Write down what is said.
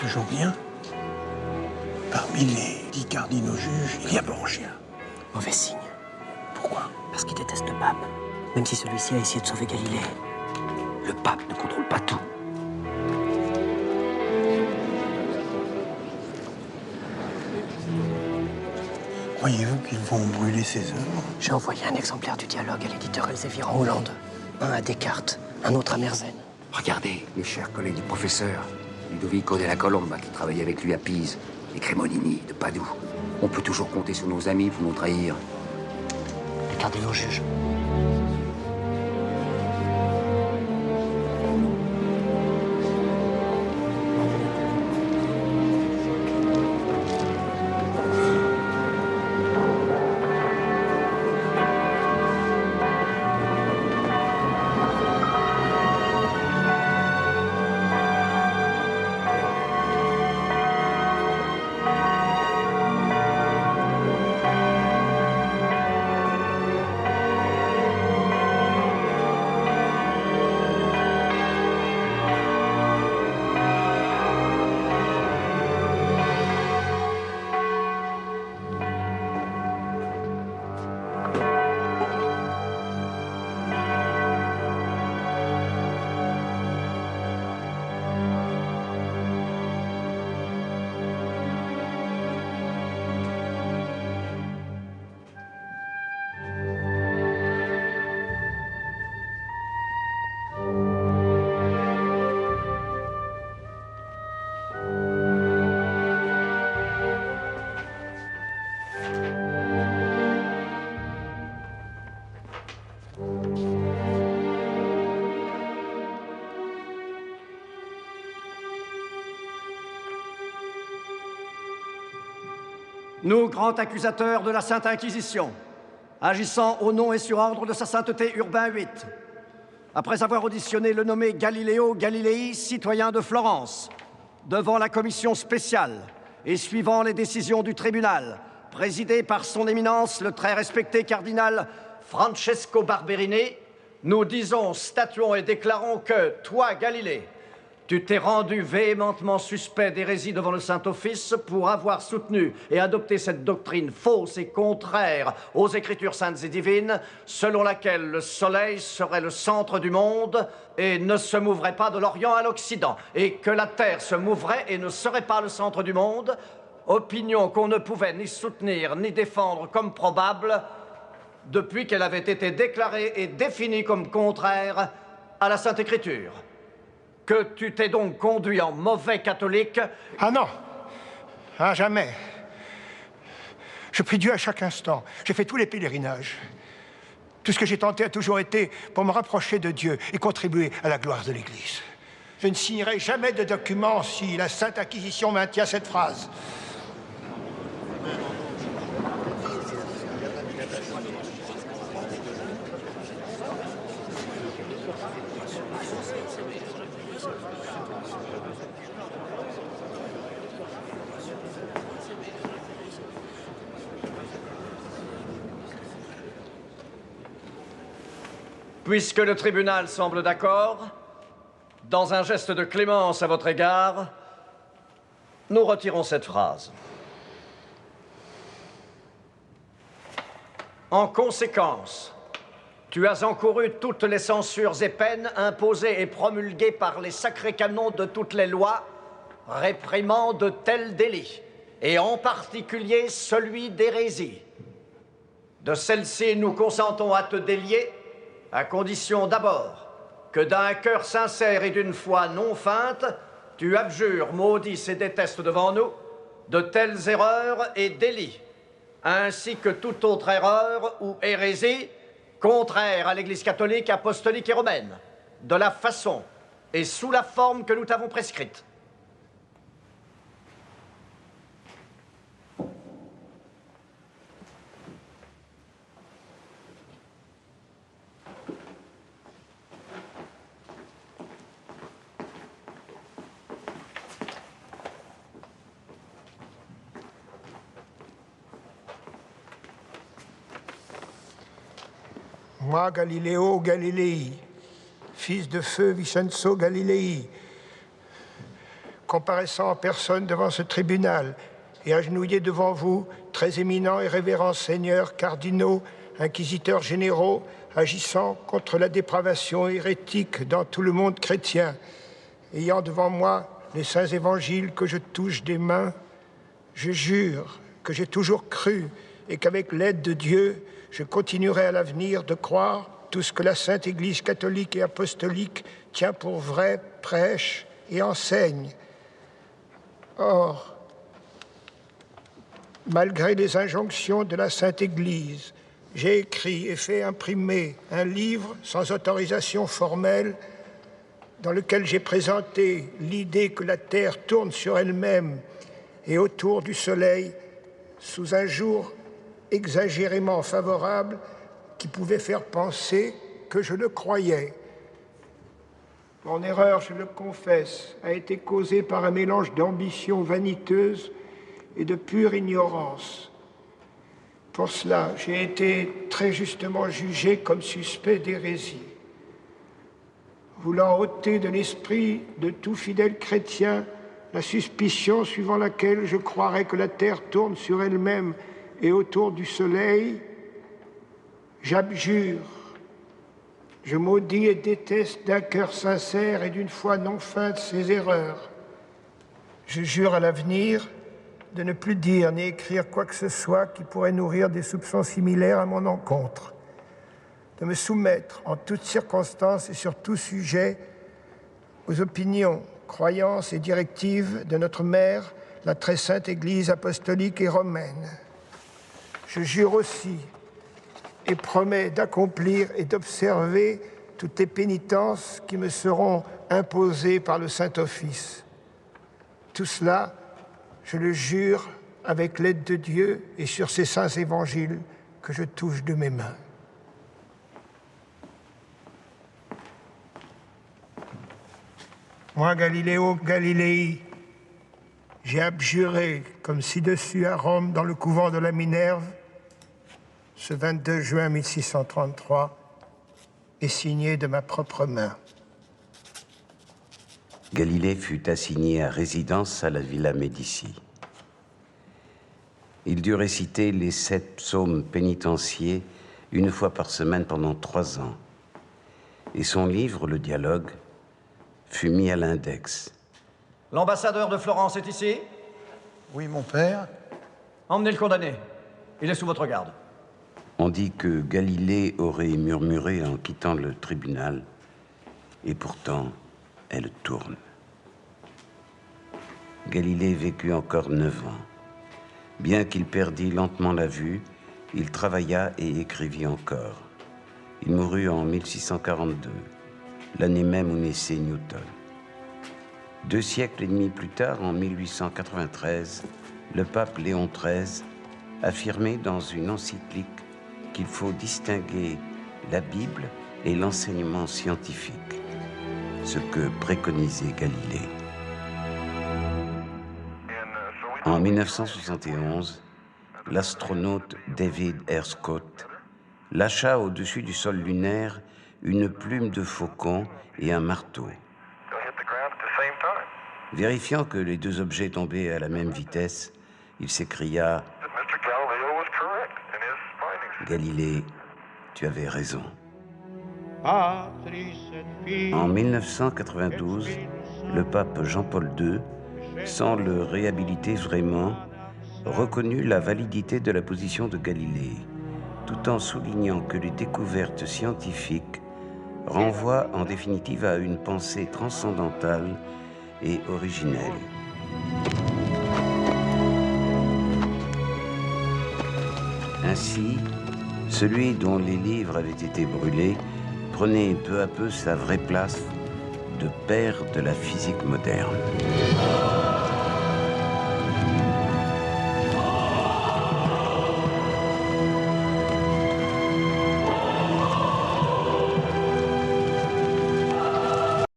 toujours bien. Parmi les 10 cardinaux juges, il y a Borgia. Mauvais signe. Pourquoi? Parce qu'il déteste le pape. Même si celui-ci a essayé de sauver Galilée. Le pape ne contrôle pas tout. Croyez-vous qu'ils vont brûler ces œuvres? J'ai envoyé un exemplaire du dialogue à l'éditeur Elsevier en Hollande. Un à Descartes, un autre à Mersenne. Regardez, les chers collègues du professeur. Ludovico della Colomba, qui travaillait avec lui à Pise. Et Cremonini, de Padoue. On peut toujours compter sur nos amis pour nous trahir. Les cardinaux juges. Nous, grands accusateurs de la Sainte Inquisition, agissant au nom et sur ordre de sa sainteté Urbain VIII, après avoir auditionné le nommé Galileo Galilei, citoyen de Florence, devant la commission spéciale et suivant les décisions du tribunal, présidé par son éminence le très respecté cardinal Francesco Barberini, nous disons, statuons et déclarons que, toi, Galilée, tu t'es rendu véhémentement suspect d'hérésie devant le Saint-Office pour avoir soutenu et adopté cette doctrine fausse et contraire aux Écritures saintes et divines, selon laquelle le soleil serait le centre du monde et ne se mouvrait pas de l'Orient à l'Occident, et que la Terre se mouvrait et ne serait pas le centre du monde, opinion qu'on ne pouvait ni soutenir ni défendre comme probable depuis qu'elle avait été déclarée et définie comme contraire à la Sainte Écriture. Que tu t'es donc conduit en mauvais catholique. Ah non, ah jamais. Je prie Dieu à chaque instant. J'ai fait tous les pèlerinages. Tout ce que j'ai tenté a toujours été pour me rapprocher de Dieu et contribuer à la gloire de l'Église. Je ne signerai jamais de document si la Sainte Inquisition maintient cette phrase. Puisque le tribunal semble d'accord, dans un geste de clémence à votre égard, nous retirons cette phrase. En conséquence, tu as encouru toutes les censures et peines imposées et promulguées par les sacrés canons de toutes les lois réprimant de tels délits, et en particulier celui d'hérésie. De celle-ci, nous consentons à te délier, à condition d'abord que d'un cœur sincère et d'une foi non feinte, tu abjures, maudisses et détestes devant nous de telles erreurs et délits, ainsi que toute autre erreur ou hérésie contraire à l'Église catholique, apostolique et romaine, de la façon et sous la forme que nous t'avons prescrite. Moi, Galileo Galilei, fils de feu Vincenzo Galilei, comparaissant en personne devant ce tribunal et agenouillé devant vous, très éminents et révérends seigneurs, cardinaux, inquisiteurs généraux, agissant contre la dépravation hérétique dans tout le monde chrétien, ayant devant moi les saints évangiles que je touche des mains, je jure que j'ai toujours cru et qu'avec l'aide de Dieu, je continuerai à l'avenir de croire tout ce que la Sainte Église catholique et apostolique tient pour vrai, prêche et enseigne. Or, malgré les injonctions de la Sainte Église, j'ai écrit et fait imprimer un livre sans autorisation formelle dans lequel j'ai présenté l'idée que la Terre tourne sur elle-même et autour du Soleil sous un jour exagérément favorable qui pouvait faire penser que je le croyais. Mon erreur, je le confesse, a été causée par un mélange d'ambition vaniteuse et de pure ignorance. Pour cela, j'ai été très justement jugé comme suspect d'hérésie. Voulant ôter de l'esprit de tout fidèle chrétien la suspicion suivant laquelle je croirais que la Terre tourne sur elle-même et autour du Soleil, j'abjure, je maudis et déteste d'un cœur sincère et d'une foi non feinte ces erreurs. Je jure à l'avenir de ne plus dire ni écrire quoi que ce soit qui pourrait nourrir des soupçons similaires à mon encontre, de me soumettre en toutes circonstances et sur tout sujet aux opinions, croyances et directives de notre mère, la très sainte Église apostolique et romaine. Je jure aussi et promets d'accomplir et d'observer toutes les pénitences qui me seront imposées par le Saint-Office. Tout cela, je le jure avec l'aide de Dieu et sur ces saints évangiles que je touche de mes mains. Moi, Galiléo Galilei, j'ai abjuré comme ci-dessus à Rome dans le couvent de la Minerve ce 22 juin 1633 et signé de ma propre main. Galilée fut assigné à résidence à la Villa Médicis. Il dut réciter les 7 psaumes pénitentiaires une fois par semaine pendant 3 ans. Et son livre, le dialogue, fut mis à l'index. L'ambassadeur de Florence est ici? Oui, mon père. Emmenez le condamné. Il est sous votre garde. On dit que Galilée aurait murmuré en quittant le tribunal, et pourtant, elle tourne. Galilée vécut encore 9 ans. Bien qu'il perdît lentement la vue, il travailla et écrivit encore. Il mourut en 1642, l'année même où naissait Newton. 2 siècles et demi plus tard, en 1893, le pape Léon XIII affirmait dans une encyclique qu'il faut distinguer la Bible et l'enseignement scientifique, ce que préconisait Galilée. En 1971, l'astronaute David Herscott lâcha au-dessus du sol lunaire une plume de faucon et un marteau. Vérifiant que les 2 objets tombaient à la même vitesse, il s'écria « Galilée, tu avais raison ». En 1992, le pape Jean-Paul II, sans le réhabiliter vraiment, reconnut la validité de la position de Galilée, tout en soulignant que les découvertes scientifiques renvoient en définitive à une pensée transcendantale et originelle. Ainsi, celui dont les livres avaient été brûlés prenait peu à peu sa vraie place de père de la physique moderne.